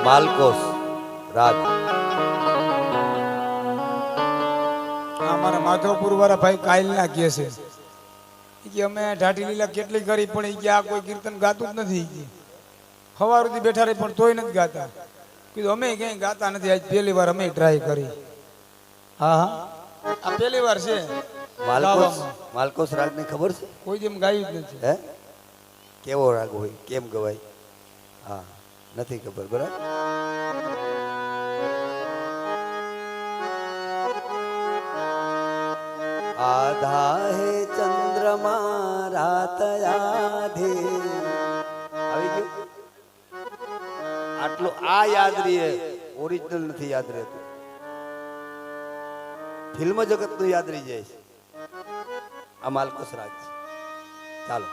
માલકોસ રાજ અમારા માધવપુર વાળા ભાઈ કાયલ ના કહે છે કે અમે ઢાઢી લીલા કેટલી કરી પણ ઈ કે આ કોઈ કીર્તન ગાતું જ નથી ઈ કે સવાર સુધી બેઠા રહી પણ તોય નથી ગાતા કીધું અમે ક્યાંય ગાતા નથી આજ પહેલી વાર અમે ટ્રાય કરી હા હા આ પહેલી વાર છે માલકોસ માલકોસ રાગ ને ખબર છે કોઈ જેમ ગાયું જ નથી હે કેવો રાગ હોય કેમ ગવાય હા નથી ખબર બરાબર આધા હે ચંદ્રમા રાત આધે આવી ગયું આટલું આ યાદ રહે ઓરિજિનલ નથી યાદ રહેતું ફિલ્મ જગત નું યાદ રહી જાય છે આ માલકોસ રાગ છે ચાલો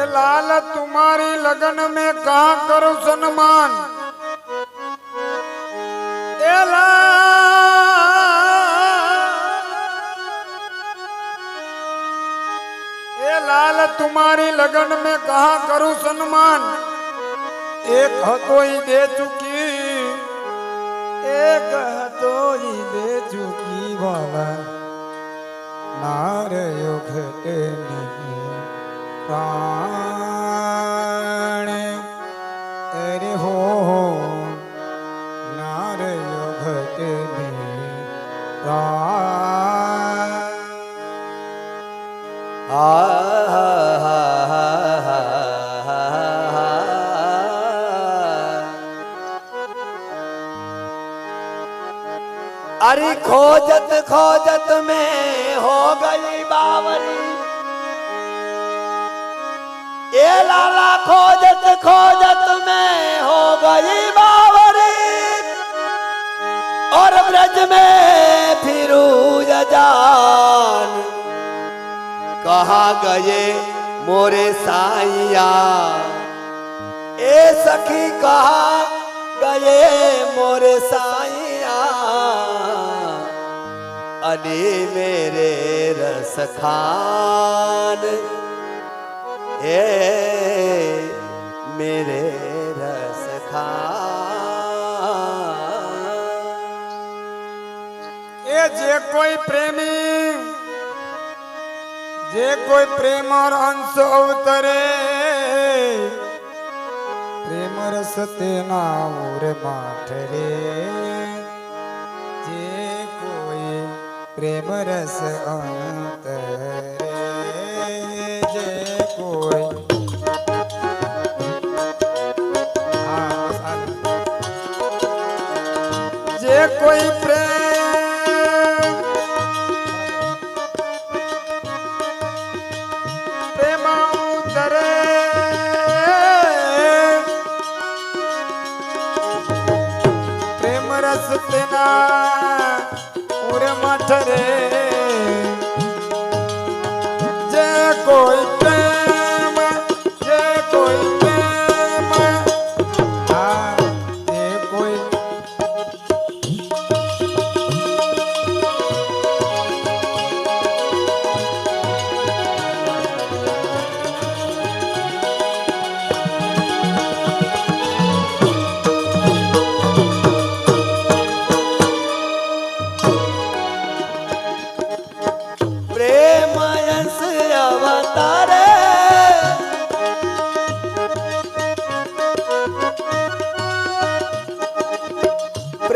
लाल तुम्हारी लगन में कहा करो सम्मान लाल तुम्हारी लगन में कहा करूं सम्मान एक हतोई दे चुकी एक हतोई दे चुकी वाला नार युग प्राण अरे हो नार युग प्राण अरे खोजत खोजत में हो गई बावरी ये लाला खोजत खोजत में हो गई बावरी और ब्रज में फिरू जान कहा गए मोरे साइया ए सखी कहा गए मोरे साइया अरे मेरे रस खान ए मेरे रस खान ए जे कोई प्रेमी जे कोई प्रेम अंश अवतरे प्रेम रस तेना उर माठरे जे कोई प्रेम रस अंतरे जे कोई जे कोई प्रेम तेना उर मठरे जे कोई प्रेम जे कोई प्रेम हाँ जे कोई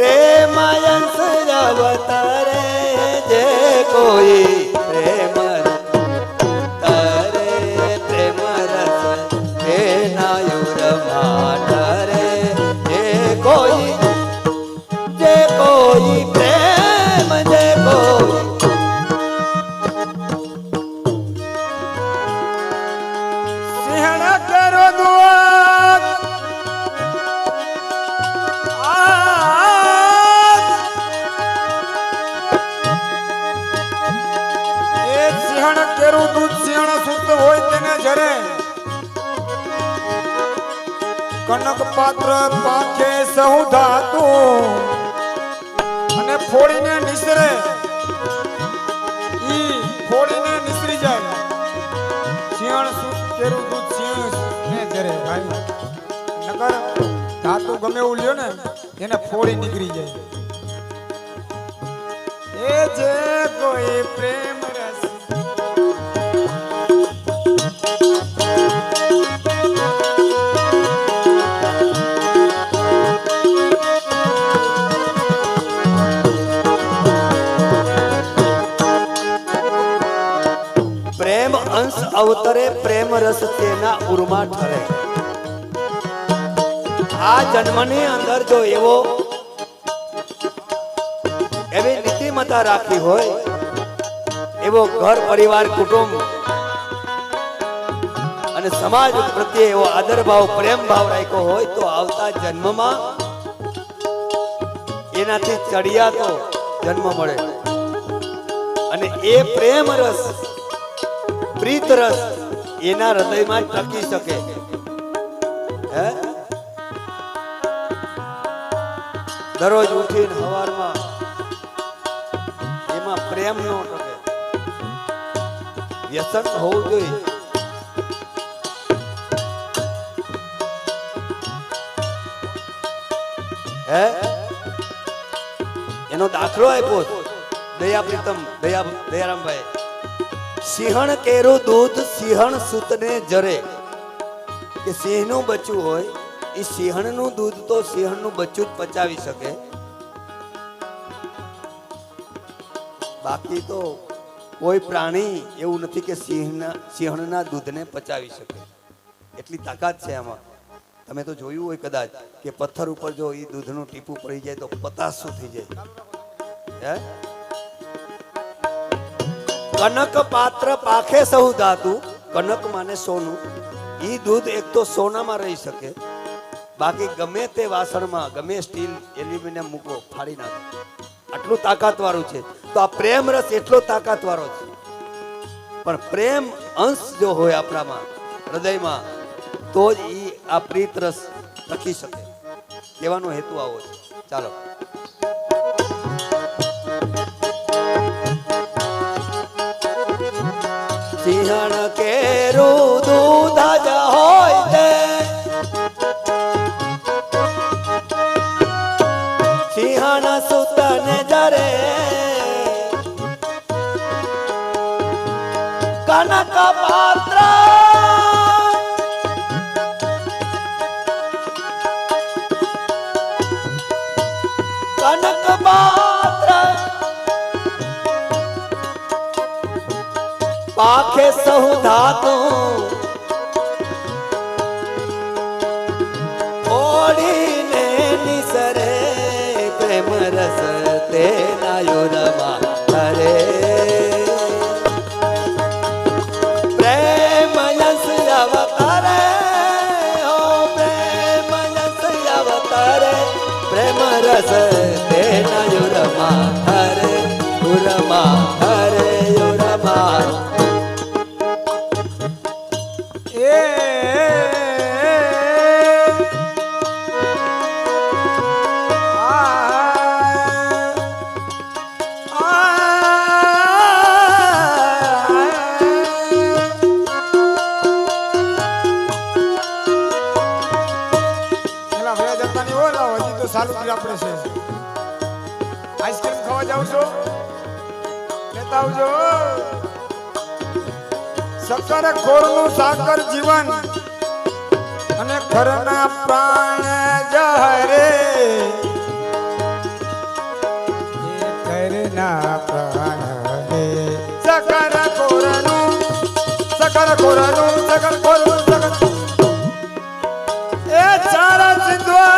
प्रेम अंश अवतारे जे कोई प्रेम तारे प्रेम रस हे नायुर माठरे जे कोई प्रेम जे कोई સિંહણ કેરો દુઆત એ સિંહણ કેરું દૂધ સિંહણ સુત હોય તેને જરે કનક પાત્ર પાખે સહુ ધાતુ અને ફોડીને નિસરે ઈ ફોડીને નિસરી જાય સિંહણ સુત કેરું દૂધ સિંહ ને જરે ભાઈ નકર ધાતુ ગમે એવું લ્યો ને એને ફોડી નીકળી જાય એ જે કોઈ પ્રેમ રસ પ્રેમ અંશ અવતરે પ્રેમ રસ તેના ઉર્મા ઠરે આ જન્મની અંદર જો એવી નીતિમત્તા રાખી હોય એવો ઘર પરિવાર કુટુંબ અને સમાજ પ્રત્યે એવો આદર ભાવ પ્રેમ ભાવ રાખ્યો હોય તો આવતા જન્મમાં એનાથી ચડિયાતો જન્મ મળે અને એ પ્રેમ રસ પ્રીત રસ એના હૃદયમાં ટકી શકે હે દરરોજ ઉઠીને સવારમાં એમાં પ્રેમ ન ટકે વ્યસન હોવું જોઈએ હે એનો દાખલો આપ્યો દયા પ્રીતમ દયારામભાઈ સિંહણ કેરું દૂધ સિંહણ સૂતને જરે કે સિંહનું બચ્ચું હોય એ સિંહણનું દૂધ તો સિંહણનું બચ્ચું જ પચાવી શકે બાકી તો કોઈ પ્રાણી એવું નથી કે સિંહણના દૂધને પચાવી શકે એટલી તાકાત છે આમાં તમે તો જોયું હોય કદાચ કે પથ્થર ઉપર જો એ દૂધનું ટીપું પડી જાય તો પતાસું થઈ જાય હે કનક પાત્ર પાખે સહુ ધાતુ કનક માને સોનું ઈ દૂધ એક તો સોનામાં રહી શકે બાકી ગમે તે વાસણમાં ગમે સ્ટીલ એલ્યુમિનિયમ મૂકો ફાડી નાખે આટલું તાકાત વાળું છે તો આ પ્રેમ રસ એટલો તાકાત વાળો છે પણ પ્રેમ અંશ જો હોય આપણામાં હૃદયમાં તો જ ઈ આ પ્રીત રસ ટકી શકે કહેવાનો હેતુ આવો છે ચાલો સિંહણ કેરું દૂધ જ હોય તે સિંહણ સૂતને જરે કનક પાત્ર કનક પાત્ર પાખે સહુ ધાતુ ઓડીને નિસરે પ્રેમ રસ તે નાયુરમાં હરે પ્રેમ યસ અવતારે હો પ્રેમ યસ અવતારે પ્રેમ રસ તે નાયુરમાં હરે ઉરમાં હરે ઉરમાં ચાલુ જ આપણે છે આઈસ્ક્રીમ ખાવા જાવ છો લેતા આવજો સકર ખોરનું સાકર જીવન અને ખરના પ્રાણ જહરે ખોરનું સગન ખોરનું સગન એ ચારા સિંધવા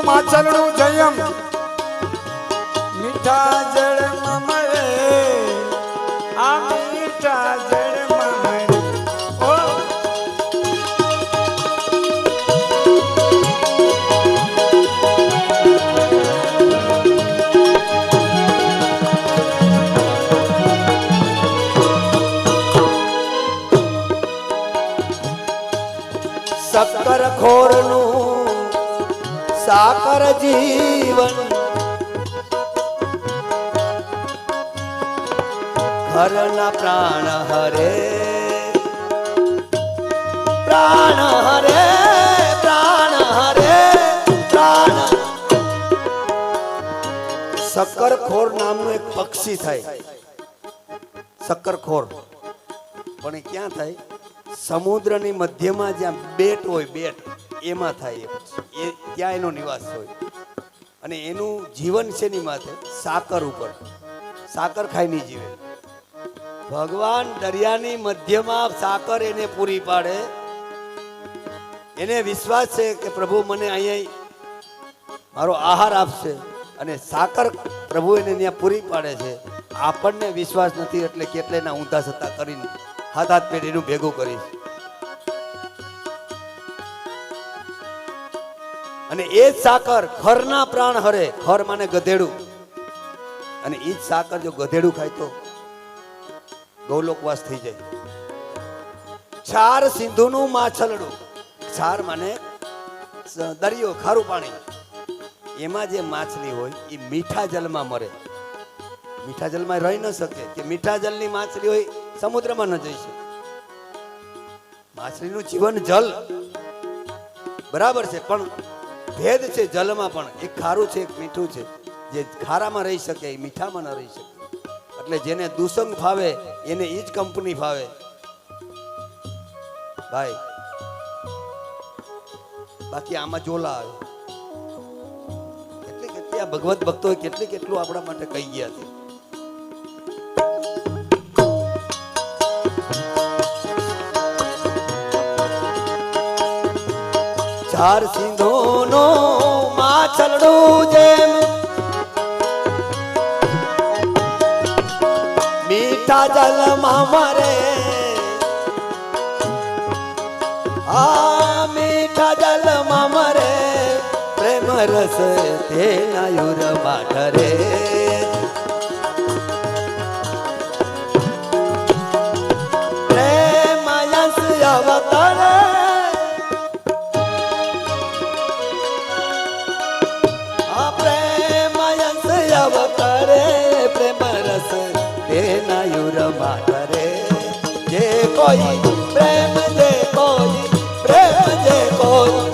માછલનું જયમ મીઠા જળમાં મળે આ મીઠા જળમાં મળે ઓ શક્કર ખોરનું સાકર જીવન ઘરના પ્રાણ હરે પ્રાણ હરે પ્રાણ હરે પ્રાણ. શક્કરખોર નામનું એક પક્ષી થાય, શક્કરખોર, પણ એ ક્યાં થાય? સમુદ્રની મધ્યમાં જ્યાં બેટ હોય, બેટ એમાં થાય એ ત્યાં એનો નિવાસ હોય અને એનું જીવન શેની માથે? સાકર ઉપર. સાકર ખાઈને જીવે. ભગવાન દરિયાની મધ્યમાં સાકર એને પૂરી પાડે. એને વિશ્વાસ છે કે પ્રભુ મને અહીંયા મારો આહાર આપશે અને સાકર પ્રભુ એને ત્યાં પૂરી પાડે છે. આપણને વિશ્વાસ નથી એટલે કેટલેના ઊંધા સત્તા કરીને હાથ હાથ પેઢીનું ભેગું કરીશ. અને એ જ સાકર ખરના પ્રાણ હરે. ખર માને ગધેડું, અને એ જ સાકર જો ગધેડું ખાય તો ગૌલોકવાસ થઈ જાય. ચાર સિંધુનું માછલડું. ચાર માને દરિયો, ખારું પાણી. એમાં જે માછલી હોય એ મીઠા જલમાં મરે. મીઠા જલમાં રહી ન શકે કે મીઠા જલની માછલી હોય સમુદ્રમાં ન જઈ શકે. માછલીનું જીવન જલ બરાબર છે, પણ ભેદ છે જલમાં પણ. એક ખારું છે, એક મીઠું છે. જે ખારામાં રહી શકે એ મીઠામાં ન રહી શકે. એટલે જેને દુસંગ ફાવે એને એ જ કંપની ફાવે ભાઈ. બાકી આમાં જોલા આવે. કેટલી કેટલી આ ભગવત ભક્તો કેટલું આપણા માટે કહી ગયા છે. ચાર સિંધોનો માછલડું જેમ મીઠા જલમાં મરે. આ મીઠા જલમાં મરે. પ્રેમ રસ તેના યુરમાં ઠરે. પ્રેમ યશ અવતરે. જે કોઈ પ્રેમ, જે કોઈ પ્રેમ, જે કોઈ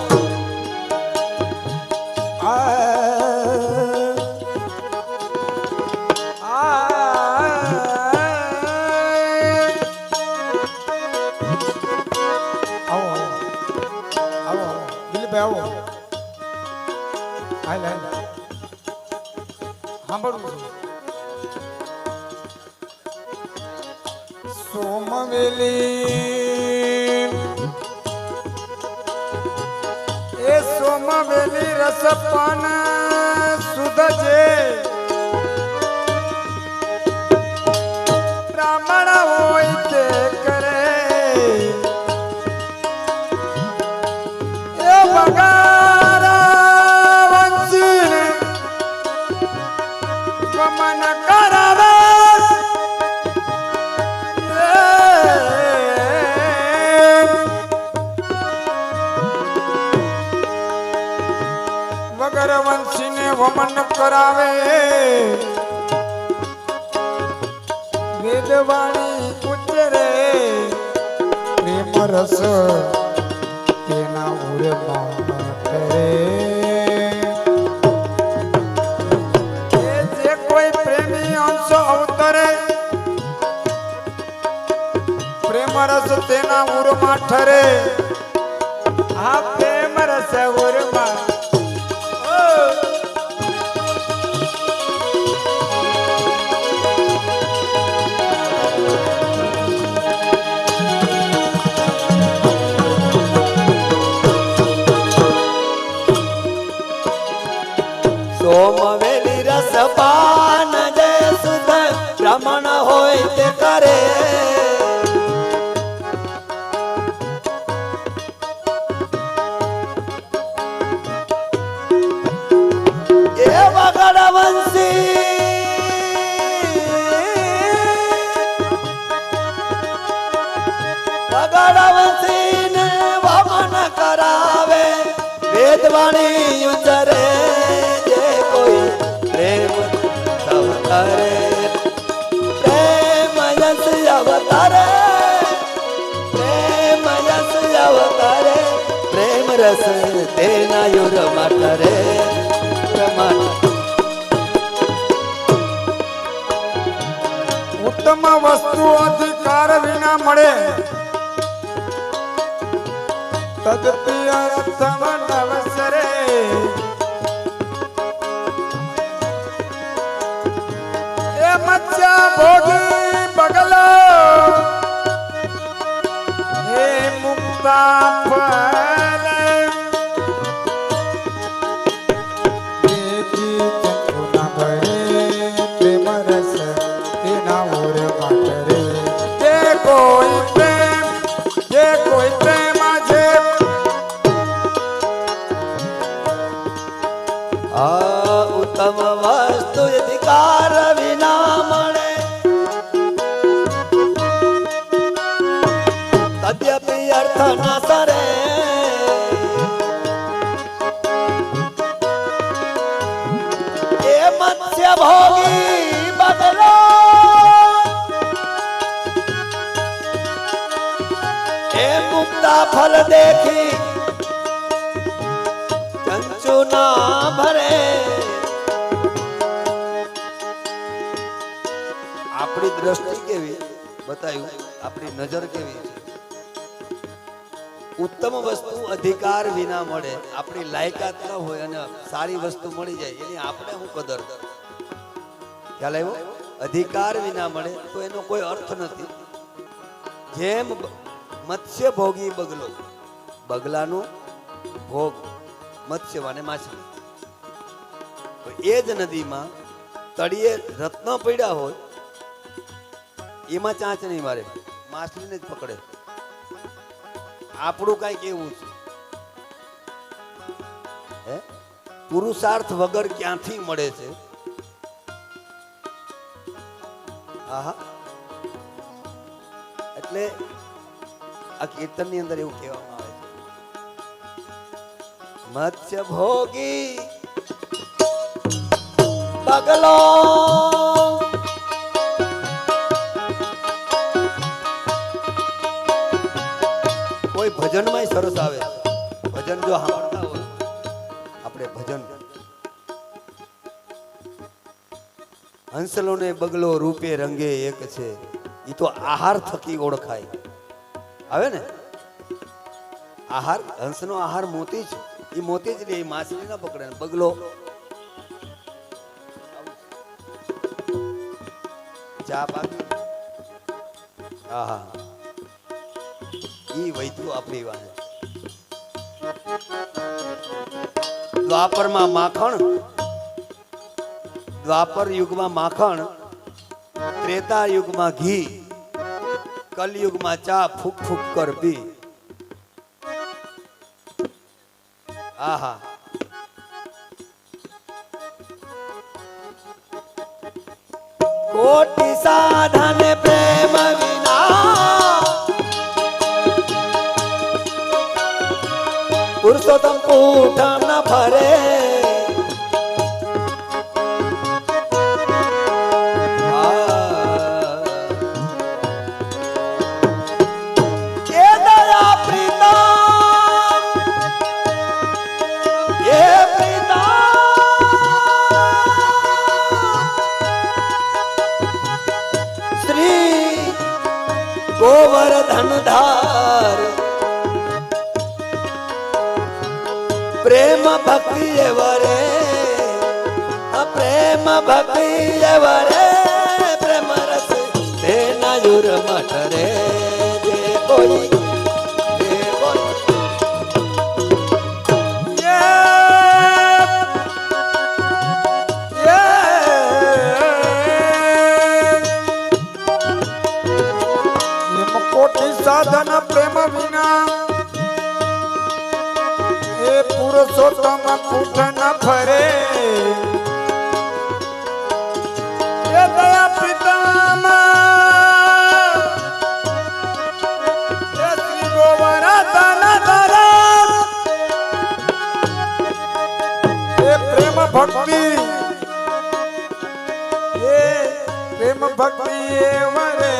સોમવેલી એ સોમવેલી રસપાન સુધજે. બ્રાહ્મણ હોય તે કરે એ વગારા વંશીને ગમન કરાવે. વંશીને વમન કરાવે. વેદવાણી ઉચ્ચરે પ્રેમ રસ તેના ઉરમાં ઠરે. જે કોઈ પ્રેમી અંશ અવતરે પ્રેમ રસ તેના ઉરમાં ઠરે આ પ્રેમ રસ ઉરમાં સોમવેલી રસ પાન જે સુધ બ્રાહ્મણ હોય તે કરે એ વગડ વંશી ને વામન કરાવે વેદવાણી ઉચરે જે કોઈ પ્રેમ અવતારે પ્રેમ યસ અવતારે પ્રેમ યસ અવતારે પ્રેમ રસ તેના યુર માતરે ઉત્તમ વસ્તુ અધિકાર વિના મળે તદપિય રથમ નવસરે એ મત્સ્ય ભોગી બગલો હે મુક્તા ફલે દેખી ચંદ્રના ભરે પ્રેમ રસ તેના ઓર માટરે જે કોઈ પ્રેમ છે આ ઉત્તમ વસ્તુ અધિકાર વિના મળે તદ્યપિ અર્થ ન સરે એ મત્સ્ય ભોગી બદલો એ મુક્તા ફલ દેખી કંચુ ના ભરે આપણી દ્રષ્ટિ કેવી બતાવ્યું આપણી નજર કેવી છે ઉત્તમ વસ્તુ અધિકાર વિના મળે આપણી લાયકાત ન હોય અને સારી વસ્તુ મળી જાય એની આપણે શું કદર ખ્યાલ આવ્યો અધિકાર વિના મળે તો એનો કોઈ અર્થ નથી જેમ મત્સ્ય ભોગી બગલો બગલાનું ભોગ મત્સ્ય અને માછલી એ જ નદીમાં તળિયે રત્ન પડ્યા હોય એમાં ચાંચ નહીં મારે માછલીને જ પકડે આપણું કઈક એવું છે હે પુરુષાર્થ વગર ક્યાંથી મળે છે આહા એટલે આ કીર્તનની અંદર એવું કહેવામાં આવે છે મત્સ્ય ભોગી બગલો કોઈ ભજનમાં સરસ આવે ભજન જો સાંભળતા હોય આપણે ભજન હંસલો ને બગલો રૂપે રંગે એક છે એ તો આહાર થકી ઓળખાય આવે ને આહાર હંસનો આહાર મોતી છે એ મોતી જ લે એ માછલી ના પકડે બગલો ચા પાકી આહા ઈ વૈતું આપણી વાહે દ્વાપરમાં માખણ દ્વાપર યુગમાં માખણ ત્રેતા યુગમાં ઘી કલયુગમાં ચા ફૂક ફૂક કર પી આહા કોટી સાધન પ્રેમ વિના પુરુષોત્તમ પૂઠ ન ફરે ગોવર્ધન ધા પ્રેમ ભક્તિ એવરે પ્રેમ ભક્તિ એવરે પ્રેમ રસ તેના યુર મઠરે જે કોઈ સાધન પ્રેમ વિના એ પુરુષોત્તમ કૂઠ ન ફરે એ દયા પિતામાં એ શ્રી ગોવર્ધન ધરા એ પ્રેમ ભક્તિ એ વરે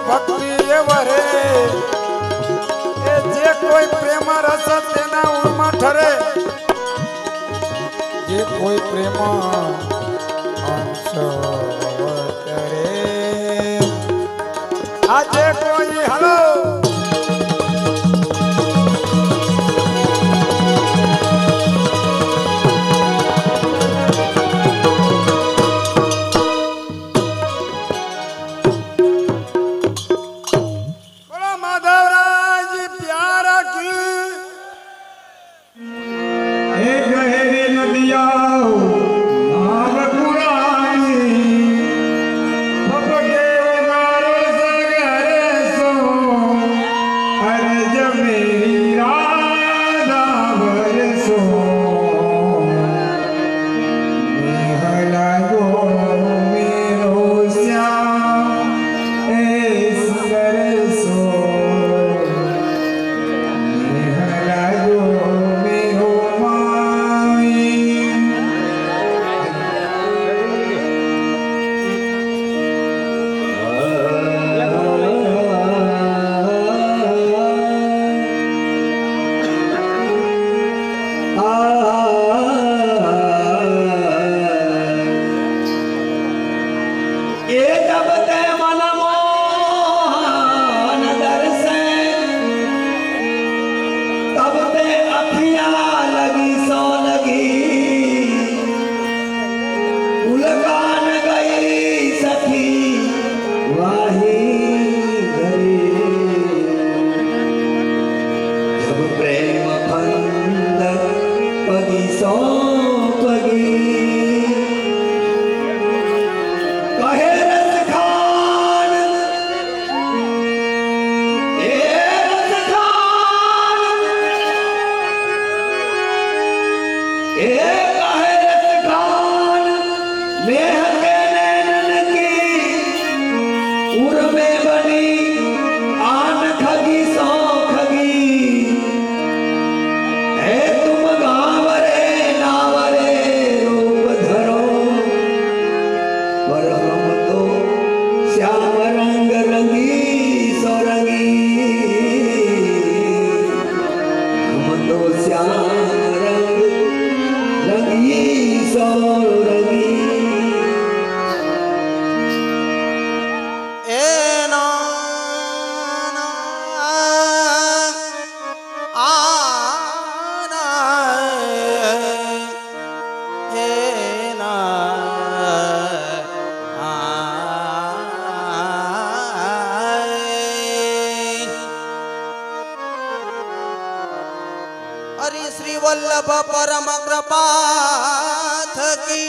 ભક્તિ એ વરે એ જે કોઈ પ્રેમ રસ તેના ઉરમાં ઠરે જે કોઈ પ્રેમ અંશ વતરે આજે કોઈ હલો वल्लभ परम कृपाथ की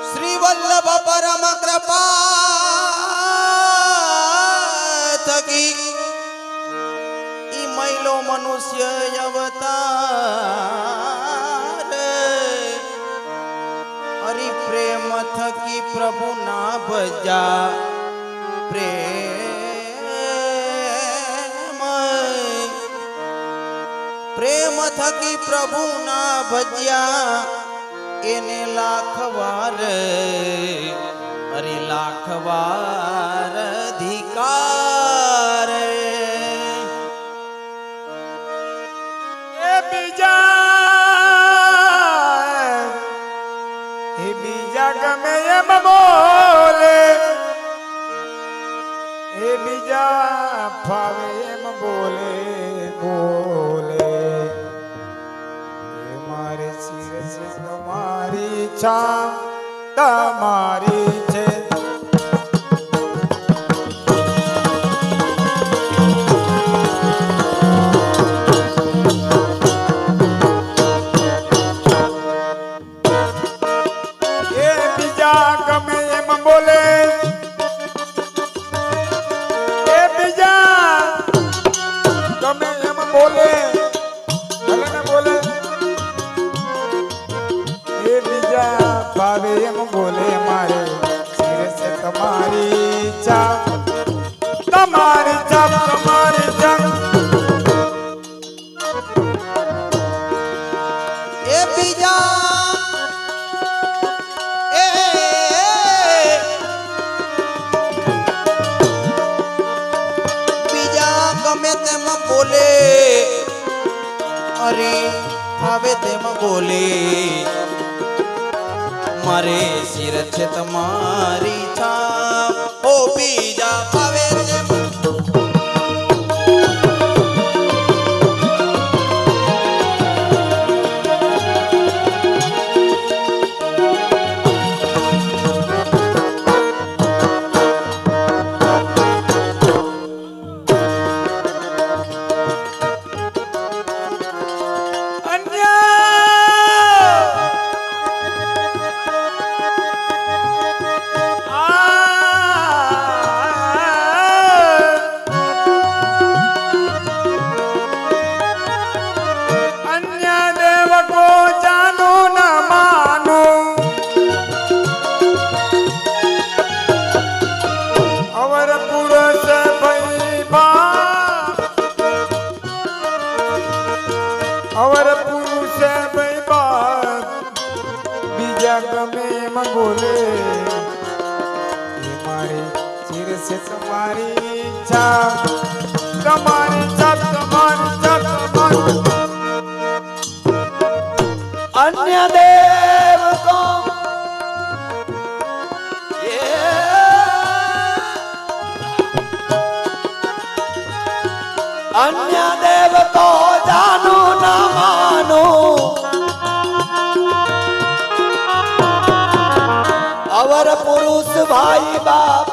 श्री वल्लभ परम कृपाथ की ई महिलो મનુષ્ય અવતાર હરિ પ્રેમ થકી પ્રભુ ના ભજા પ્રેમ થકી પ્રભુ ના ભજ્યા એને લાખ વાર અરે લાખ વાર અધિકાર એ બીજા ગમે એમ બોલે એ બીજા ફાવે એમ બોલે બોલે એ મારી શિર છે તમારી ઈચ્છા તમારી છે ગમે એમ બોલે એ બીજા ગમે એમ બોલે ભલે ને બોલે એ બીજા ભાવે એમ બોલે મારે શિર છે તમારી ઈચ્છા તમારી છાપ તમારી છાપ એ બીજા ગમે તેમ બોલે અરે હવે તેમ બોલે મારે શિર છે તમારી છાપ ઓ બીજા ભાવે તેમ અવર પુરુષ ભાઈ બાપ બીજા ગમે એમ બોલે એ મારી શિર છે તમારી ઈચ્છા તમારી છાપ તમારી છાપ તમારી अन्य देव को अन्य देव को जानू न मानू अवर पुरुष भाई बाप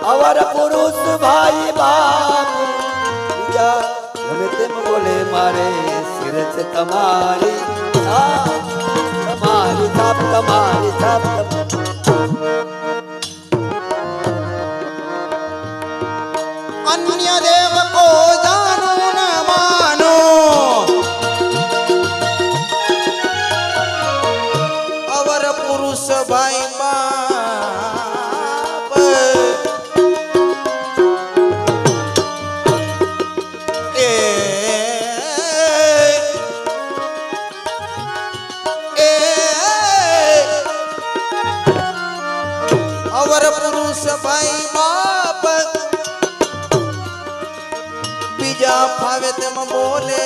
अवर पुरुष भाई बाप બીજા ગમે તેમ બોલે મારે શિર છે તમારી છાપ તમારી છાપ તમારી છાપ अन्य देव को जानो न मानो अवर पुरुष भाई बाप ए अवर पुरुष भाई बाप બીજા ફાવે તેમ બોલે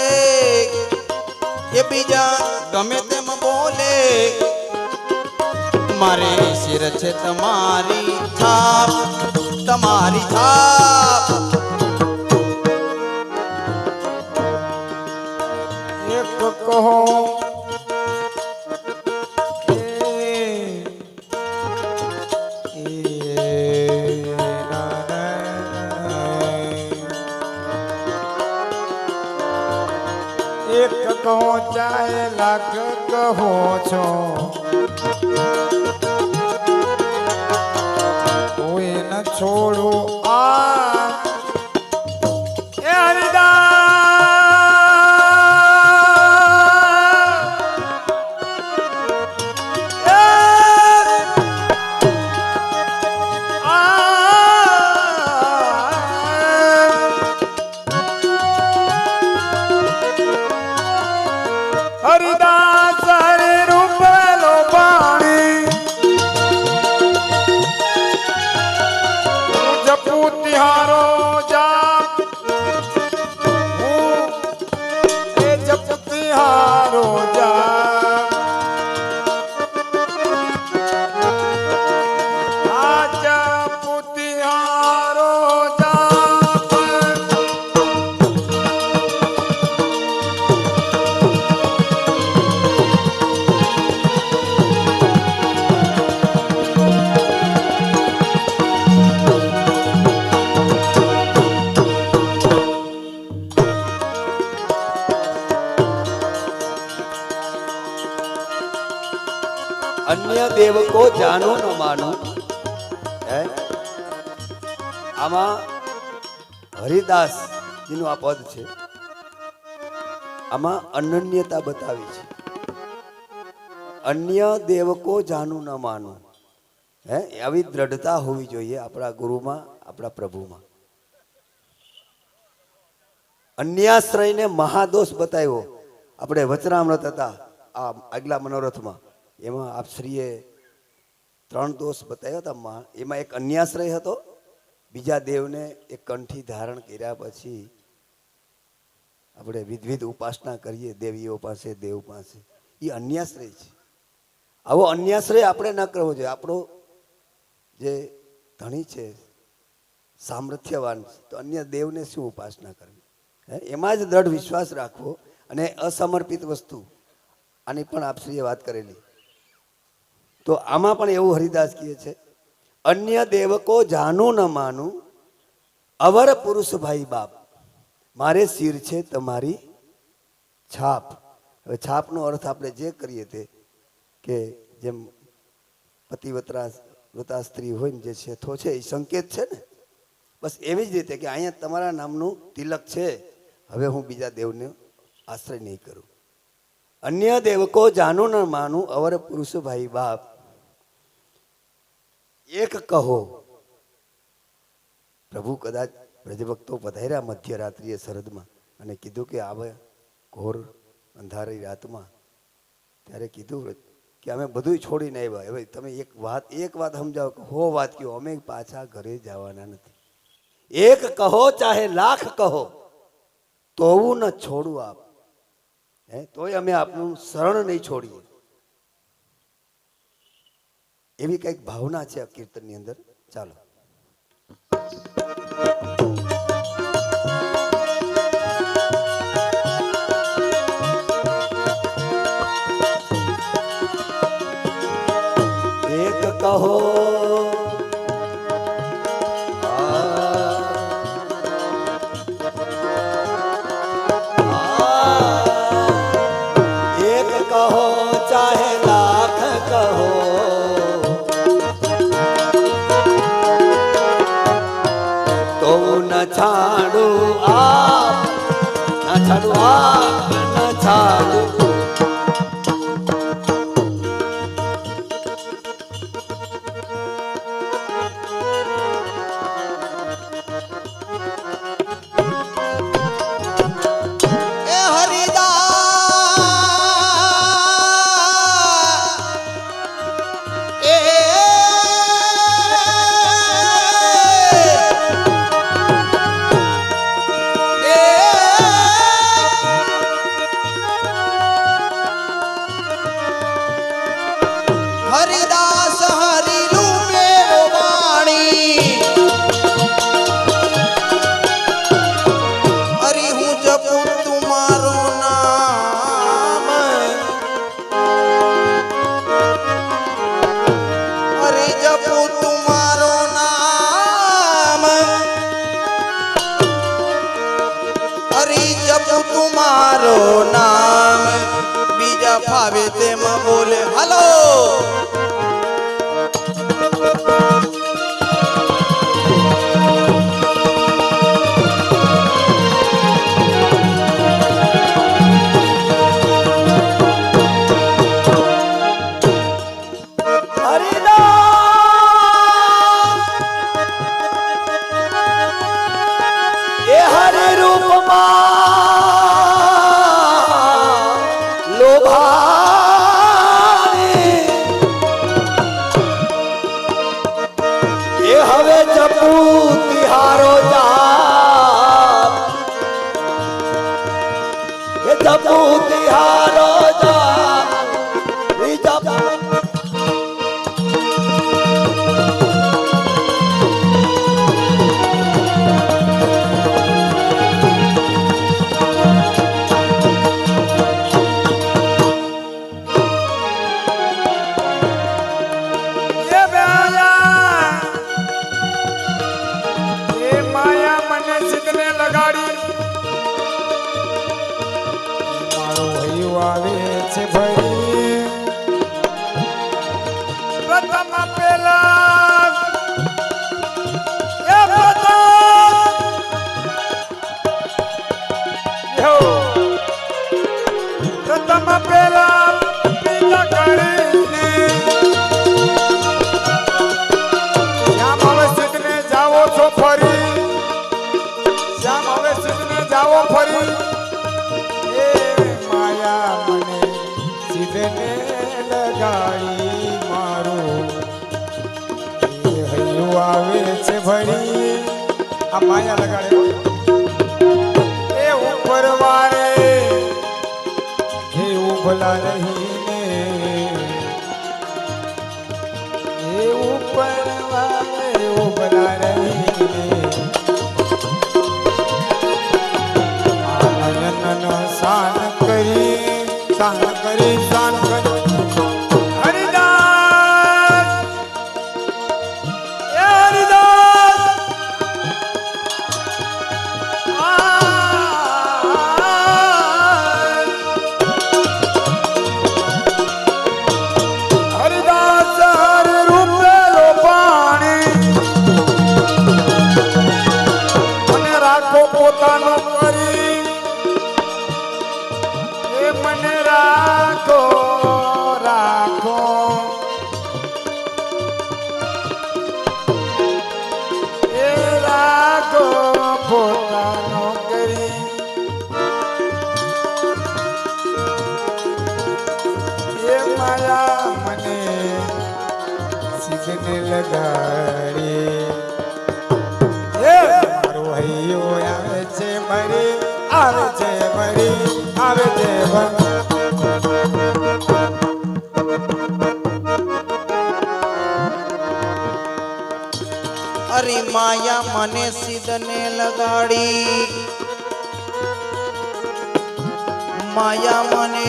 એ બીજા ગમે તેમ બોલે મારે શિર છે તમારી છાપ તમારી છાપ એક કહો એક કહો ચાહે લાખ કહો છો કોઈ ન છોડો આ એ હરિદાસ હરિદાસ હરિ રૂપેલો પાણી જપુ તિહારો જાપ હું એ જપુ તિહારો જાપ આ જપુ તિહારો જાપ अन्य देव को जानो न मानो હે આમાં હરિદાસ જીનું આ પદ છે આમાં અનન્યતા બતાવી છે અન્ય દેવ કો જાનું ન માનું હે આવી દ્રઢતા હોવી જોઈએ આપણા ગુરુમાં આપણા પ્રભુમાં અન્યાશ્રયને મહાદોષ બતાવ્યો આપણે વચનામૃત હતા આ આગલા મનોરથમાં એમાં આપશ્રીએ 3 દોષ બતાવ્યા હતા એમાં એક અન્યાશ્રય હતો બીજા દેવને એક કંઠી ધારણ કર્યા પછી આપણે વિવિધ ઉપાસના કરીએ દેવીઓ પાસે દેવ પાસે એ અન્યાશ્રય છે આવો અન્યાશ્રય આપણે ન કરવો જોઈએ આપણો જે ધણી છે સામર્થ્યવાન તો અન્ય દેવને શું ઉપાસના કરવી હે એમાં જ દ્રઢ વિશ્વાસ રાખવો અને અસમર્પિત વસ્તુ આની પણ આપશ્રીએ વાત કરેલી તો આમાં પણ એવું હરિદાસ કહે છે અન્ય દેવકો જાનું ન માનું અવર પુરુષ ભાઈ બાપ મારે શિર છે તમારી છાપ હવે છાપનો અર્થ આપણે જે કરીએ તે કે જેમ પતિવ્રતા સ્ત્રી હોય ને જે શેથો છે એ સંકેત છે ને બસ એવી જ રીતે કે અહીંયા તમારા નામનું તિલક છે હવે હું બીજા દેવને આશ્રય નહીં કરું અન્ય દેવકો જાનું ન માનું અવર પુરુષ ભાઈ બાપ એક કહો પ્રભુ કદાચ બ્રજભક્તો પધાર્યા મધ્યરાત્રિએ શરદમાં અને કીધું કે આવે ઘોર અંધારી રાતમાં ત્યારે કીધું કે અમે બધું છોડીને આવ્યા હવે તમે એક વાત સમજાવો કે હો વાત કહો અમે પાછા ઘરે જવાના નથી એક કહો ચાહે લાખ કહો તો ન છોડું આપ હે તોય અમે આપનું શરણ નહીં છોડીએ એવી કઈક ભાવના છે આ કીર્તનની અંદર ચાલો એક કહો એક કહો ચાહે લાખ કહો તો ન છાડું આપ ન છાડું આપ ન છાડું એ હરિદાસ એ હરિદાસ હરિ રૂપેલો વાણી હરિ હું જપું તુમારું નામ હરિ જપું તુમારું નામ હરિ જપું તુમારું નામ બીજા ફાવે તેમાં બોલે હાલો હરિદાસ એ હરિ રૂપમાં જપુ તિહારો જામ જપ આવે છે ભરી પ્રથમ પેલા એ પ્રથમ પેલા બીજા કરીને શ્યામ હવે સિદ્ધને જાવો છો ફરી શ્યામ હવે સિદ્ધને જાવો ફરી મને સિદ્ધને લગાડી મારું એ હૈયું આવે છે ભરી આ માયા લગાડે એ ઉપર વાળે એ ઉભલા રહીને એ ઉપર વાળે ઉભલા રહીને શાન કરી શાન કરી શાન કરી હરિદાસ એ હરિદાસ હરિદાસ હરિ રૂપેલો પાણી મને રાખો પોતાનો કરી મને રાખો રાખો એ રાખો પોતાનો કરી એ માયા મને સિદ્ધને લગાડી એ મારો હૈયો આવે છે મરી આવે છે મરી આવે છે અરે માયા મને સિદ્ધને લગાડી માયા મને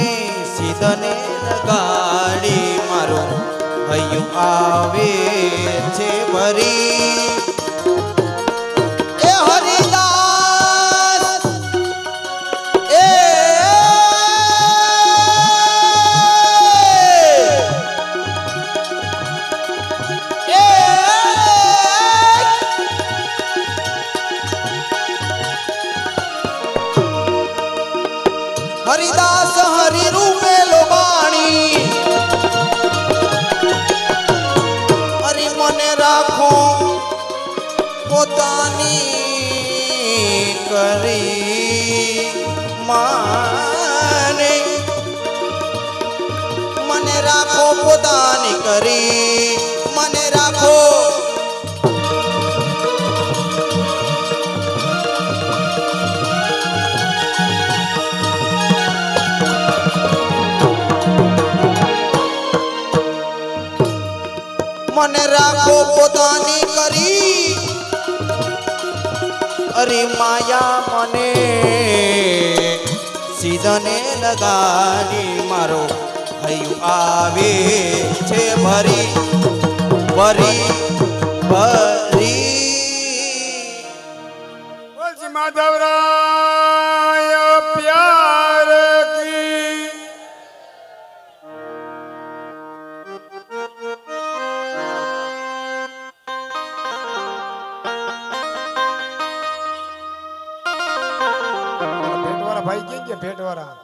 સિદ્ધને લગાડી મારું હૈયું આવે છે ભરી એ હરિદાસ એ હરિદાસ હરિ રૂપેલો વાણી હરિ મને રાખો પોતાની કરી મને રાખો પોતાની કરી મને રાખો મને રાખો પોતાની કરી અરે માયા મને સિદ્ધને લગાડી મારો હૈયું આવે છે ભરી ભરી ભરી બોલજી માધવરાય પ્યાર કી ભાઈ કેમ કે ભેટવાળા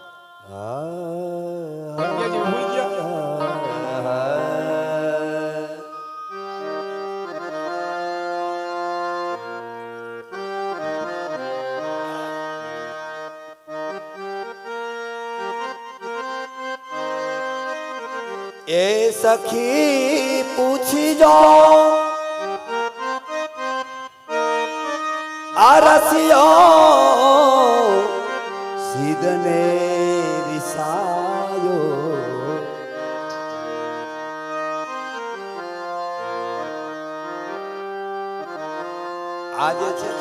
એ સખી પૂછી જો આ રસિયો સિદ્ધને રિસાયો. આજે છે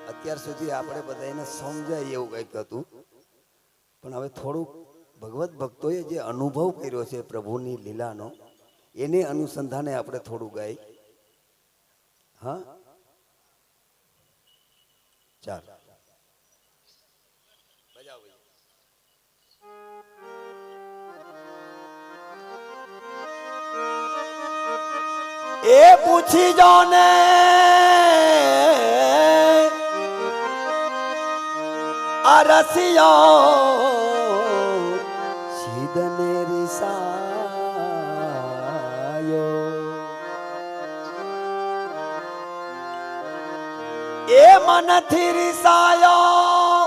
અત્યાર સુધી આપણે બધાને સમજાય એવું કંઈક હતું, પણ હવે થોડુંક ભગવત ભક્તોએ જે અનુભવ કર્યો છે પ્રભુની લીલાનો, એને અનુસંધાને આપણે થોડું ગાય. હા, ચાલ એ પૂછી જો ને આ રસિયો સીધને રિસાયો. એ મનથી રિસાયો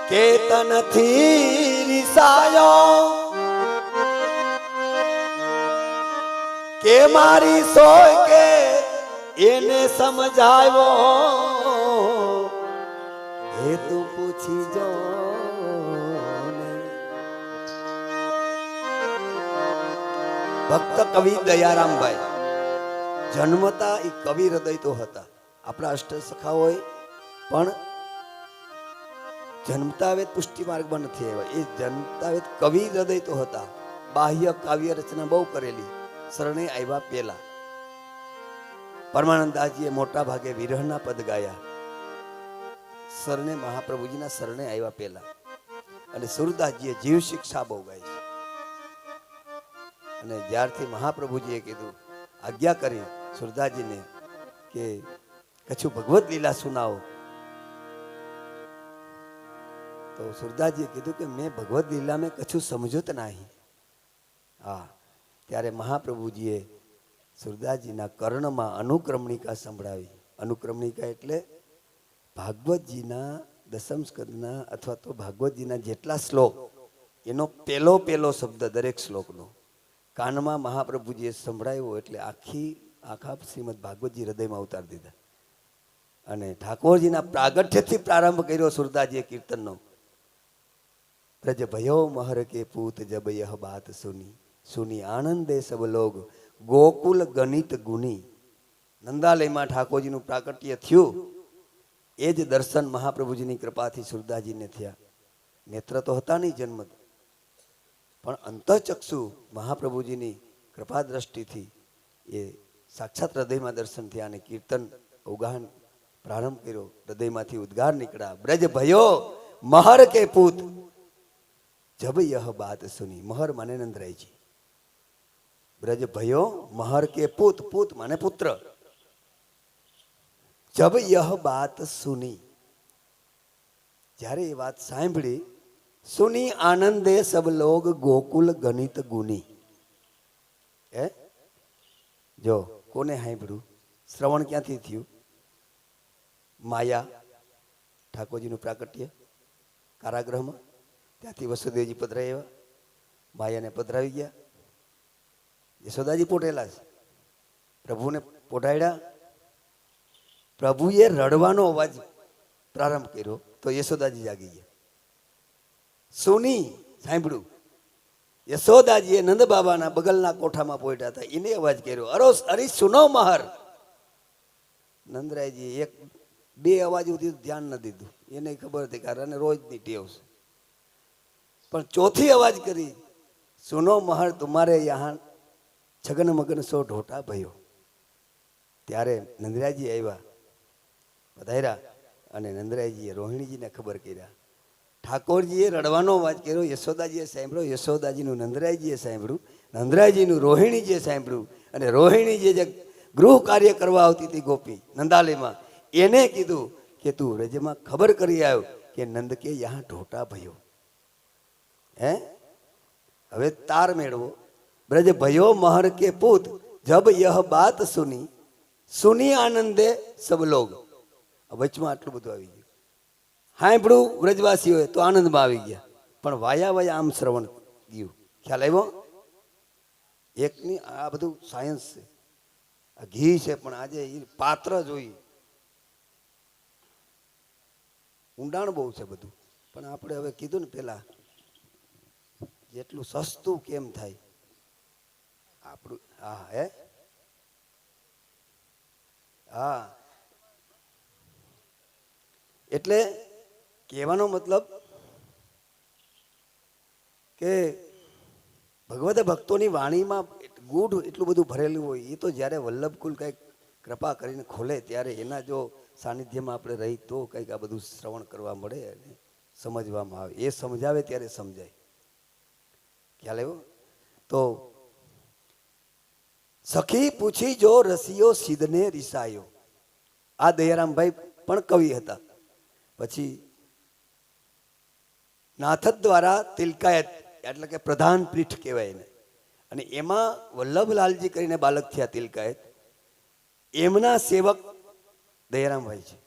કે તનથી રિસાયો કે મારી સોય કે એને સમજાવ્યો. એ તું પૂછી જો ને. ભક્ત કવિ દયારામભાઈ જન્મતા એ કવિ હૃદય તો હતા. આપણા અષ્ટસખાઓએ પણ જન્મતા વેદ પુષ્ટિ માર્ગમાં નથી આવ્યા. એ જન્મતા વેદ કવિ હૃદય તો હતા. બાહ્ય કાવ્ય રચના બહુ કરેલી. શરણે આવ્યા પેલા પરમાનંદાજીએ મોટા ભાગે વિરહના પદ ગાયા. શરણે મહાપ્રભુજીના શરણે આવ્યા પેલા. અને સુરદાસજીએ જીવ શિક્ષા બહુ ગાઈ છે. અને જ્યારથી મહાપ્રભુજીએ કીધું, આજ્ઞા કરી સુરદાસજીને કે કછું ભગવત લીલા સુનાવો, તો સુરદાસજીએ કીધું કે મેં ભગવત લીલા મેં કછું સમજો તો નહીં. હા, ત્યારે મહાપ્રભુજીએ સુરદાસજીના કર્ણમાં અનુક્રમણિકા સંભળાવી. અનુક્રમણિકા એટલે ભાગવતજીના દસમ સ્કંદના અથવા તો ભાગવતજીના જેટલા શ્લોક એનો પેલો શબ્દ દરેક શ્લોકનો કાનમાં મહાપ્રભુજીએ સંભળાવ્યો. એટલે આખા શ્રીમદ ભાગવતજી હૃદયમાં ઉતારી દીધા. અને ઠાકોરજીના પ્રાગટ્યથી પ્રારંભ કર્યો સુરદાસજીએ કીર્તનનો. ब्रज भयो महर के पूत जब यह बात सुनी सुनी आनंदे सब लोग गोकुल गणित गुनी. नंदालयમાં ઠાકોરજીનું પ્રાકટ્ય થયું એ જ દર્શન મહાપ્રભુજીની કૃપાથી સુરદાસજીને થયા. નેત્ર તો હતા નહીં જન્મ, પણ અંતઃચક્ષુ મહાપ્રભુજીની કૃપા દ્રષ્ટિથી એ સાક્ષાત હૃદયમાં દર્શન થયા અને કીર્તન ઉગાહન પ્રારંભ કર્યો. હૃદયમાંથી ઉદ્ગાર નીકળ્યા, બ્રજ ભયો મહર કે પૂત જબ યહ બાત સુની. મહર માને નંદરાયજી. બ્રજ ભયો મહર કે પૂત, પૂત માને પુત્ર. જબ યહ બાત સુની, જ્યારે એ વાત સાંભળી, સુની આનંદે સબ લોગ ગોકુલ ગણિત ગુની. જો કોને સાંભળ્યું? શ્રવણ ક્યાંથી થયું? માયા, ઠાકોરજીનું પ્રાકટ્ય કારાગૃહમાં, ત્યાંથી વસુદેવજી પધરાવ્યા, માયાને પધરાવી ગયા. યશોદાજી પોટેલા છે, પ્રભુને પોઢાડ્યા. પ્રભુએ રડવાનો અવાજ પ્રારંભ કર્યો તો યશોદાજી જાગી ગયા. સુની સાંભળ્યું. યશોદાજીએ નંદ બાબાના બગલના કોઠામાં પોઢ્યા હતા, એને અવાજ કર્યો, અરોસ અરી સુનો મહર. નંદરાયજી એક બે અવાજ સુધી ધ્યાન ન દીધું, એને ખબર હતી કારણ રોજની ટેવ છે. પણ ચોથી અવાજ કરી, સુનો મહર તુમારે યહાં છગન મગન સો ઢોટા ભયો. ત્યારે નંદરાયજી આવ્યા, પધાર્યા, અને નંદરાયજીએ રોહિણીજીને ખબર કર્યા. ઠાકોરજીએ રડવાનો અવાજ કર્યો, યશોદાજીએ સાંભળ્યો, યશોદાજીનું નંદરાયજીએ સાંભળ્યું, નંદરાયજીનું રોહિણીજીએ સાંભળ્યું. અને રોહિણીજીએ જે ગૃહ કાર્ય કરવા આવતી હતી ગોપી નંદાલયમાં, એને કીધું કે તું રજમાં ખબર કરી આવ્યો કે નંદ કે યહાં ઢોટા ભયો. હવે તાર મેળવો. બ્રજ ભયો મહર કે પૂત જબ યહ બાત સુની સુની આનંદે સબ લોગ. વચમાં આટલું બધું આવી ગયું. સાંભળું વ્રજવાસીઓએ તો આનંદમાં આવી ગયા, પણ વાયા વાયા આમ શ્રવણ ગયું. ખ્યાલ આવ્યો? એકની આ બધું સાયન્સ છે, આ ઘી છે, પણ આજે એ પાત્ર જોઈ. ઊંડાણ બહુ છે બધું. પણ આપણે હવે કીધું ને પેલા, જેટલું સસ્તું કેમ થાય આપણું. હા હે હા, એટલે કહેવાનો મતલબ કે ભગવત ભક્તોની વાણીમાં ગૂઢ એટલું બધું ભરેલું હોય. એ તો જ્યારે વલ્લભકુલ કંઈક કૃપા કરીને ખોલે ત્યારે એના જો સાનિધ્યમાં આપણે રહી તો કંઈક આ બધું શ્રવણ કરવા મળે અને સમજવામાં આવે. એ સમજાવે ત્યારે સમજાય. ખ્યાલ આવ્યો? તો સખી પૂછી જો રસિયો સિદ્ધને રિસાયો. આ દયારામભાઈ પણ કવિ હતા. પછી નાથદ દ્વારા તિલકાયત એટલે કે પ્રધાન પીઠ કહેવાય એને. અને એમાં વલ્લભલાલજી કરીને બાલક થયા તિલકાયત. એમના સેવક દયારામભાઈ છે.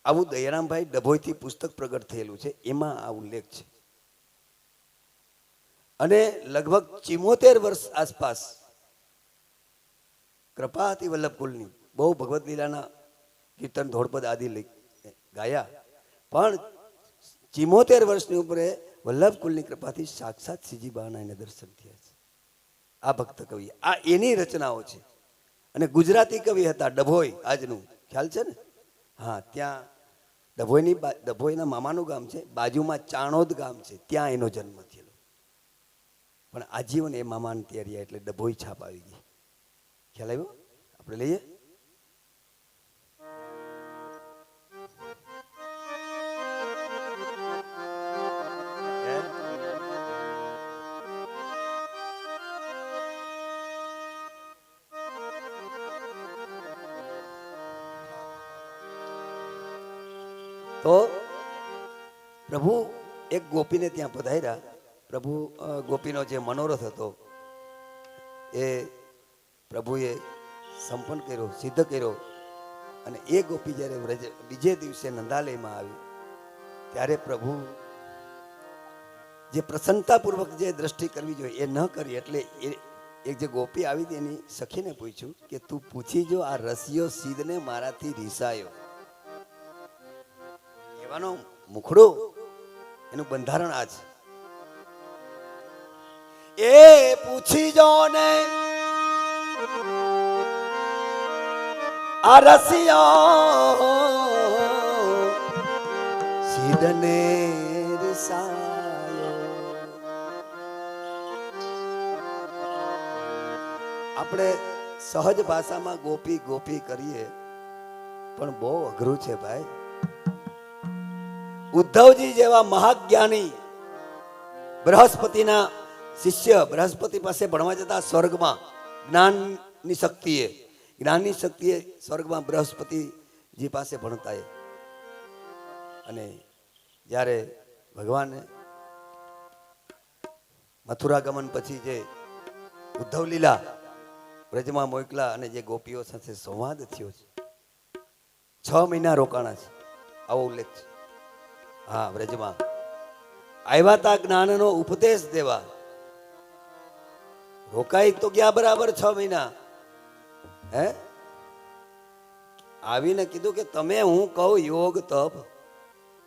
આવું દયારામભાઈ ડભોઈથી પુસ્તક પ્રગટ થયેલું છે, એમાં આ ઉલ્લેખ છે. અને લગભગ 74 વર્ષ આસપાસ કૃપા હતી વલ્લભકુલની. બહુ ભગવત લીલાના કીર્તન ધોળપદ આદિ ગાયા, પણ 74 વર્ષની ઉપરે વલ્લભકુલની કૃપાથી સાક્ષાત શ્રીજી બાના એને દર્શન થયા છે. આ ભક્ત કવિ, આ એની રચનાઓ છે. અને ગુજરાતી કવિ હતા ડભોઈ, આજનું ખ્યાલ છે ને? હા, ત્યાં ડભોઈના મામાનું ગામ છે, બાજુમાં ચાણોદ ગામ છે, ત્યાં એનો જન્મ થયેલો. પણ આજીવન એ મામાને ત્યાં રહ્યા એટલે ડભોઈ છાપ આવી ગઈ. ખ્યાલ આવ્યો? આપણે લઈએ. તો પ્રભુ એક ગોપીને ત્યાં પધાર્યા. પ્રભુ ગોપીનો જે મનોરથ હતો એ પ્રભુએ સંપન્ન કર્યો, સિદ્ધ કર્યો. અને એ ગોપી જ્યારે બીજે દિવસે નંદાલયમાં આવી ત્યારે પ્રભુ જે પ્રસન્નતાપૂર્વક જે દ્રષ્ટિ કરવી જોઈએ એ ન કરી. એટલે એક જે ગોપી આવી હતી એની સખીને પૂછ્યું કે તું પૂછી જો આ રસિયો સિદ્ધને મારાથી રીસાયો. એવાનો મુખડો, એનું બંધારણ આ છે. એ પૂછી જો ને આ રસિયો સિદ્ધને રીસાયો. આપણે સહજ ભાષામાં ગોપી ગોપી કરીએ પણ બહુ અઘરું છે ભાઈ. ઉદ્ધવજી જેવા મહાજ્ઞાની બૃહસ્પતિના શિષ્ય, બૃહસ્પતિ પાસે ભણવા જતા સ્વર્ગમાં જ્ઞાનની શક્તિએ સ્વર્ગમાં બૃહસ્પતિજી પાસે ભણતા. અને જ્યારે ભગવાને મથુરા ગમન પછી જે ઉદ્ધવ લીલા વ્રજમાં મોકલા અને જે ગોપીઓ સાથે સંવાદ થયો છે, 6 મહિના રોકાણા છે, આવો ઉલ્લેખ છે. હા, વ્રજમાં આવ્યા તા જ્ઞાનનો ઉપદેશ દેવા. રોકાઈ તો ગયા બરાબર 6 મહિના. હે આવીને કીધું કે તમે હું કહું યોગ તપ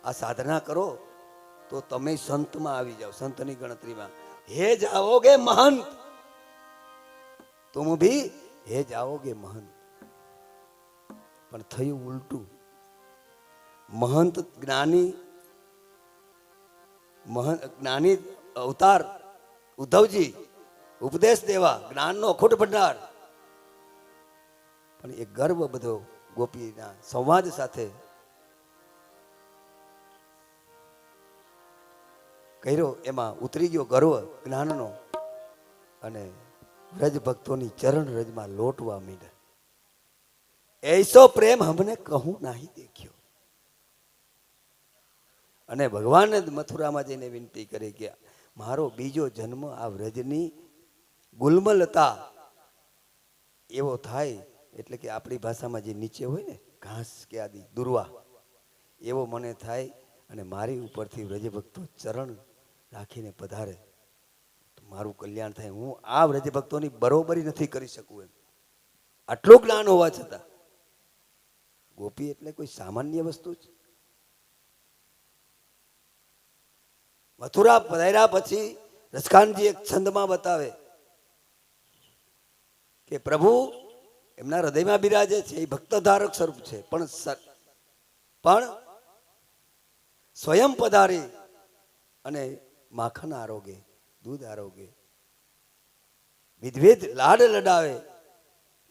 આ સાધના કરો તો તમે સંતમાં આવી જાઓ, સંતની ગણતરીમાં. હે જાઓગે મહંત, તુમ ભી હે જાઓગે મહંત. પણ થયું ઉલટું. મહંત જ્ઞાની અવતાર ઉદ્ધવજી, ઉપદેશ દેવા, જ્ઞાનનો અખૂટ ભંડાર. પણ એ ગર્વ બધો ગોપીના સંવાદ સાથે કર્યો, એમાં ઉતરી ગયો ગર્વ જ્ઞાનનો. અને વ્રજ ભક્તોની ચરણ રજમાં લોટવા માંડ્યા. ऐसो प्रेम हमने कहूं नहीं देख्यो. અને ભગવાને મથુરામાં જઈને વિનંતી કરી કે મારો બીજો જન્મ આ વ્રજની ગુલમલતા એવો થાય, એટલે કે આપણી ભાષામાં જે નીચે હોય ને ઘાસ કે આદિ દુર્વા, એવો મને થાય અને મારી ઉપરથી વ્રજભક્તો ચરણ રાખીને પધારે તો મારું કલ્યાણ થાય. હું આ વ્રજભક્તોની બરોબરી નથી કરી શકું એમ, આટલું જ્ઞાન હોવા છતાં. ગોપી એટલે કોઈ સામાન્ય વસ્તુ છે? મથુરા પધાર્યા પછી રસખાનજી એક છંદમાં બતાવે કે પ્રભુ એમના હૃદયમાં બિરાજે છે, એ ભક્ત ધારક સ્વરૂપ છે, પણ સ્વયં પધારી અને માખણ આરોગે, દૂધ આરોગે, વિધવિધ લાડ લડાવે,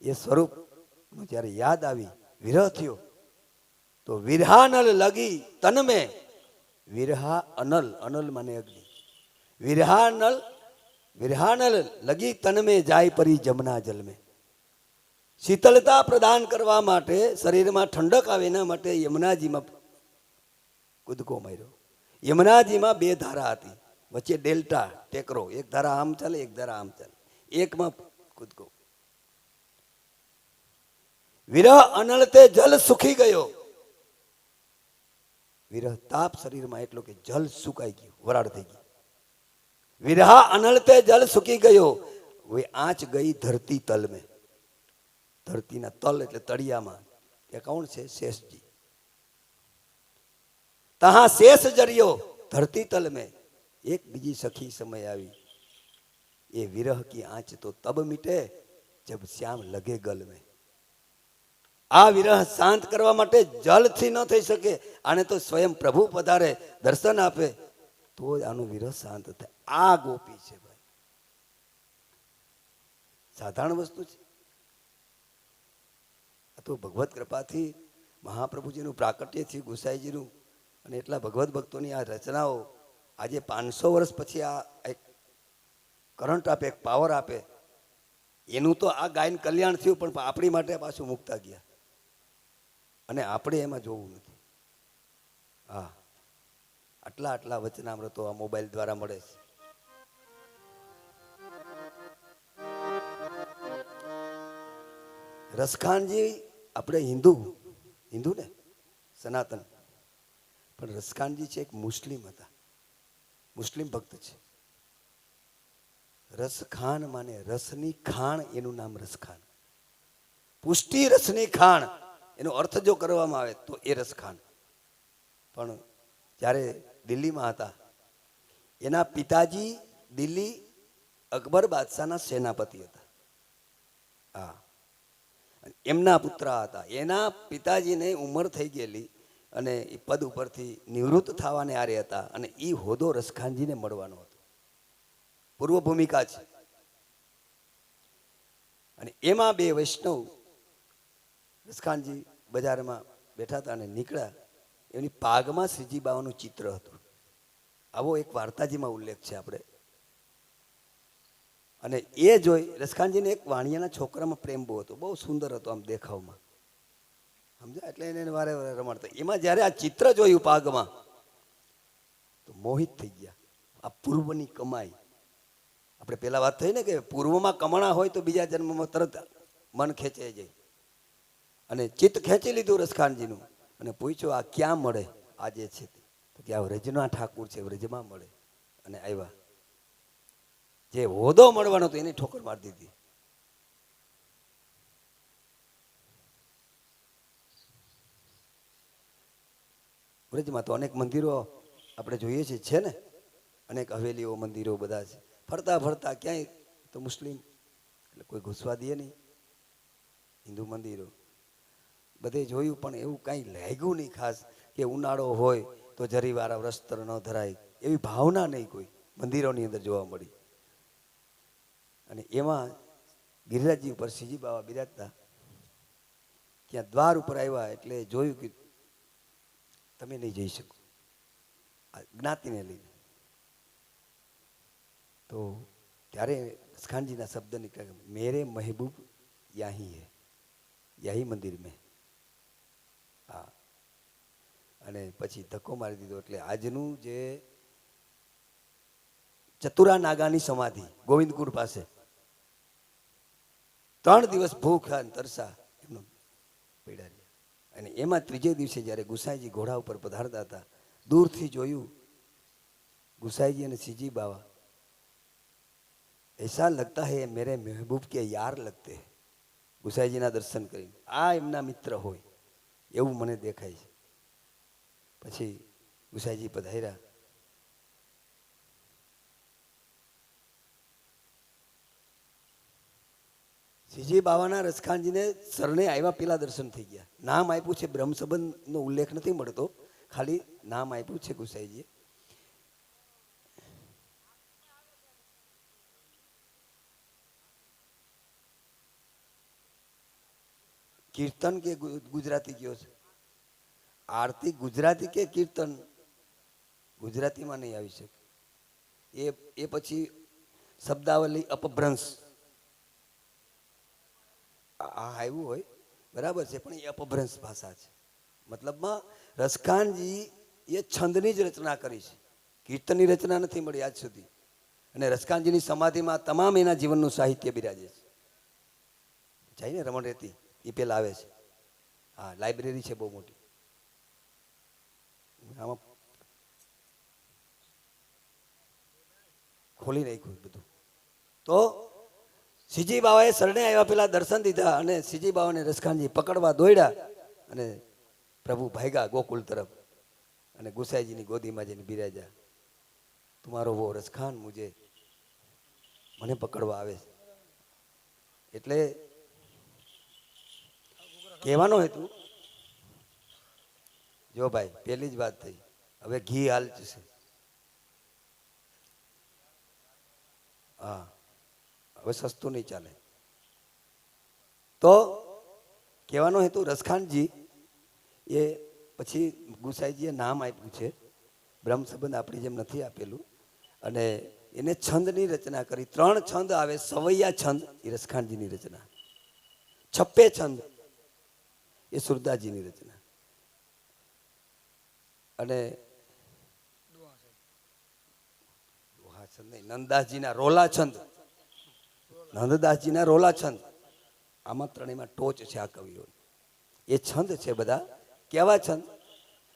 એ સ્વરૂપ જ્યારે યાદ આવી, વિરહ થયો, તો વિરહાનલ લગી તન में વિરહા અનલ, અનલ માને અગ્નિ, વિરહાનલ લગી તન में જાય પરી જમના જલ में, શીતળતા પ્રદાન કરવા માટે, શરીરમાં ઠંડક આવે એના માટે યમુનાજીમાં કૂદકો માર્યો. યમુનાજીમાં બે ધારા હતી, વચ્ચે ડેલ્ટા ટેકરો, એક ધારા આમ ચાલે, એક ધારા આમ ચાલે, એકમાં કૂદકો. વિરહ અનળતે જલ સુખી ગયો. વિરહ તાપ શરીરમાં એટલો કે જલ સુકાઈ ગયું, વરાળ થઈ ગઈ. વિરહા અનળતે જલ સુકી ગયો, વે આંચ ગઈ ધરતી તલ में, ધરતીના તલ એટલે તળિયામાં. એ કોણ છે? શેષજી. તહા શેષ જરિયો ધરતી તલ में, એક બીજી સખી સમય આવી. એ વિરહ કી આંચ તો તબ મીટે જબ શ્યામ લગે ગલ में. આ વિરહ શાંત કરવા માટે જલથી ન થઈ શકે, આને તો સ્વયં પ્રભુ પધારે, દર્શન આપે તો જ આનું વિરહ શાંત થાય. આ ગોપી છે ભાઈ, સાધારણ વસ્તુ છે. આ તો ભગવત કૃપાથી મહાપ્રભુજીનું પ્રાકટ્ય થયું, ગુસાઈજીનું, અને એટલા ભગવત ભક્તોની આ રચનાઓ આજે 500 વર્ષ પછી આ એક કરંટ આપે, એક પાવર આપે. એનું તો આ ગાયન કલ્યાણ થયું, પણ આપણી માટે પાછું મુકતા ગયા, અને આપણે એમાં જોવું નથી. હા, આટલા વચનામૃતો આ મોબાઈલ દ્વારા મળે છે. રસખાનજી આપણે હિન્દુ ને સનાતન, પણ રસખાનજી છે એક મુસ્લિમ હતા, મુસ્લિમ ભક્ત છે. રસખાન માને રસની ખાણ, એનું નામ રસખાન. પુષ્ટિ રસની ખાણ એનો અર્થ જો કરવામાં આવે તો એ રસખાન. પણ જ્યારે દિલ્હીમાં હતા, એના પિતાજી દિલ્હી અકબર બાદશાહના સેનાપતિ હતા. હા, એમના પુત્ર હતા. એના પિતાજીને ઉંમર થઈ ગયેલી અને એ પદ ઉપરથી નિવૃત્ત થવાને આરે હતા, અને એ હોદો રસખાનજીને મળવાનો હતો. પૂર્વ ભૂમિકા છે. અને એમાં બે વૈષ્ણવ, રસખાનજી બજારમાં બેઠા હતા અને નીકળ્યા, એની પાગમાં શ્રીજી બાવાનું ચિત્ર હતું. આવો એક વાર્તાજીમાં ઉલ્લેખ છે આપણે. અને એ જોઈ રસખાનજીને એક વાણિયાના છોકરામાં પ્રેમ બહુ હતો, બહુ સુંદર હતો આમ દેખાવમાં, સમજ્યા? એટલે એને વારે વારે રમાડતા. એમાં જ્યારે આ ચિત્ર જોયું પાગમાં, તો મોહિત થઈ ગયા. આ પૂર્વની કમાઈ. આપણે પેલા વાત થઈ ને કે પૂર્વમાં કમણા હોય તો બીજા જન્મમાં તરત મન ખેંચાઈ જાય. અને ચિત્ત ખેંચી લીધું રસખાનજીનું, અને પૂછ્યું આ ક્યાં મળે આજે છે? તો કે આ વ્રજના ઠાકુર છે, વ્રજમાં મળે. અને આવ્યા. જે હોદો મળવાનો હતો એની ઠોકર મારી દીધી. વ્રજમાં તો અનેક મંદિરો આપણે જોઈએ છીએ, છે ને, અનેક હવેલીઓ, મંદિરો બધા છે. ફરતા ફરતા ક્યાંય તો મુસ્લિમ, એટલે કોઈ ઘૂસવા દે નહીં. હિન્દુ મંદિરો બધે જોયું, પણ એવું કાંઈ લાગ્યું નહીં ખાસ કે ઉનાળો હોય તો જરીવાળા વસ્ત્ર ન ધરાય, એવી ભાવના નહીં કોઈ મંદિરોની અંદર જોવા મળી. અને એમાં ગિરિરાજજી ઉપર શ્રીજી બાવા બિરાજતા, ત્યાં દ્વાર ઉપર આવ્યા એટલે જોયું કે તમે નહીં જઈ શકો આ જ્ઞાતિને લઈને. તો ત્યારે રસખાનજીના શબ્દ નીકળ્યા, મેરે મહેબૂબ યાહી હે, યાહી મંદિર મેં. હા, અને પછી ધક્કો મારી દીધો. એટલે આજનું જે ચતુરા નાગાની સમાધિ ગોવિંદકુળ પાસે, 3 દિવસ ભૂખ્યા અને તરસા એમનો પડ્યા રહ્યા. અને એમાં ત્રીજે દિવસે જ્યારે ગુસાઈજી ઘોડા ઉપર પધારતા હતા, દૂરથી જોયું ગુસાઈજી અને શ્રીજી બાવા. ऐसा लगता है मेरे महबूब के यार लगते हैं. ગુસાઈજીના દર્શન કરીને આ એમના મિત્ર હોય એવું મને દેખાય છે. પછી ગુસાઈજી પધાર્યા શ્રીજી બાવાના રસખાનજીને શરણે આવ્યા પેલા દર્શન થઈ ગયા. નામ આપ્યું છે, બ્રહ્મ સંબંધનો ઉલ્લેખ નથી મળતો, ખાલી નામ આપ્યું છે ગુસાઈજીએ. કીર્તન કે ગુજરાતી કયો છે? આરતી ગુજરાતી કે કીર્તન? ગુજરાતીમાં નહીં આવી શકે. એ પછી શબ્દાવલી અપભ્રંશ આવ્યું હોય બરાબર છે, પણ એ અપભ્રંશ ભાષા છે. મતલબમાં રસખાનજી એ છંદની જ રચના કરી છે, કીર્તનની રચના નથી મળી આજ સુધી. અને રસખાનજીની સમાધિમાં તમામ એના જીવનનું સાહિત્ય બિરાજે છે. જાય ને રમણ રેતી એ પેલા આવે છે. હા, લાઇબ્રેરી છે બહુ મોટી. આમાં ખોલી નાખ્યું બધું. તો શ્રીજી બાવાએ શરણે આવ્યા પેલા દર્શન દીધા અને શ્રીજી બાવાને રસખાનજી પકડવા દોડ્યા અને પ્રભુ ભાગ્યા ગોકુળ તરફ અને ગુસાઈજીની ગોદીમાં જઈને બિરાજ્યા. તમારો વો રસખાન મને પકડવા આવે છે. એટલે કહેવાનો હેતુ, જો ભાઈ પેલી જ વાત થઈ, હવે ઘી હાલ જશે. હા, હવે સસ્તું નહીં ચાલે. તો કહેવાનો હેતુ, રસખાનજી એ પછી ગુસાઈજીએ નામ આપ્યું છે, બ્રહ્મ સંબંધ આપણી જેમ નથી આપેલું. અને એને છંદની રચના કરી. 3 છંદ આવે. સવૈયા છંદ એ રસખાનજીની રચના, છપ્પે છંદ એ સુરદાસજીની રચના, અને નંદદાસજીના રોલા છંદ, નંદદાસજીના રોલા છંદ. આમાં ત્રણેયમાં ટોચ છે આ કવિઓ. એ છંદ છે બધા. કેવા છંદ?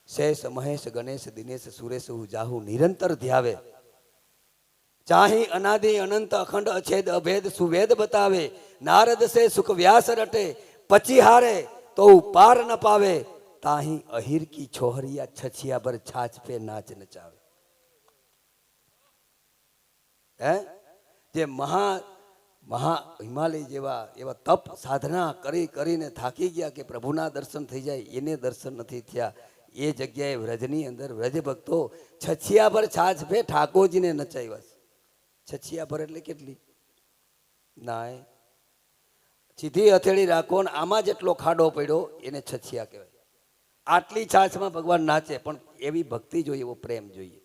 શેષ મહેશ ગણેશ દિનેશ સુરેશ જાહુ નિરંતર ધ્યાવે, ચાહી અનાદિ અનંત અખંડ અછેદ અભેદ સુવેદ બતાવે, નારદ સે સુખ વ્યાસ રટે પછી હારે તો પાર ન પાવે, તાહી અહીર કી છોહરિયા છછિયા પર છાછ પે નાચ નચાવે. હે, જે મહા હિમાલય જેવા એવા તપ સાધના કરીને થાકી ગયા કે પ્રભુના દર્શન થઈ જાય, એને દર્શન નથી થયા. એ જગ્યાએ વ્રજની અંદર વ્રજ ભક્તો છછિયા પર છાછ પે ઠાકોરજીને નચાવ્યા છે. છછિયા પર એટલે કેટલી નાય, સીધી હથેળી રાખો ને આમાં જેટલો ખાડો પડ્યો એને છછિયા કહેવાય. આટલી છાછમાં ભગવાન નાચે, પણ એવી ભક્તિ જોઈએ, એવો પ્રેમ જોઈએ.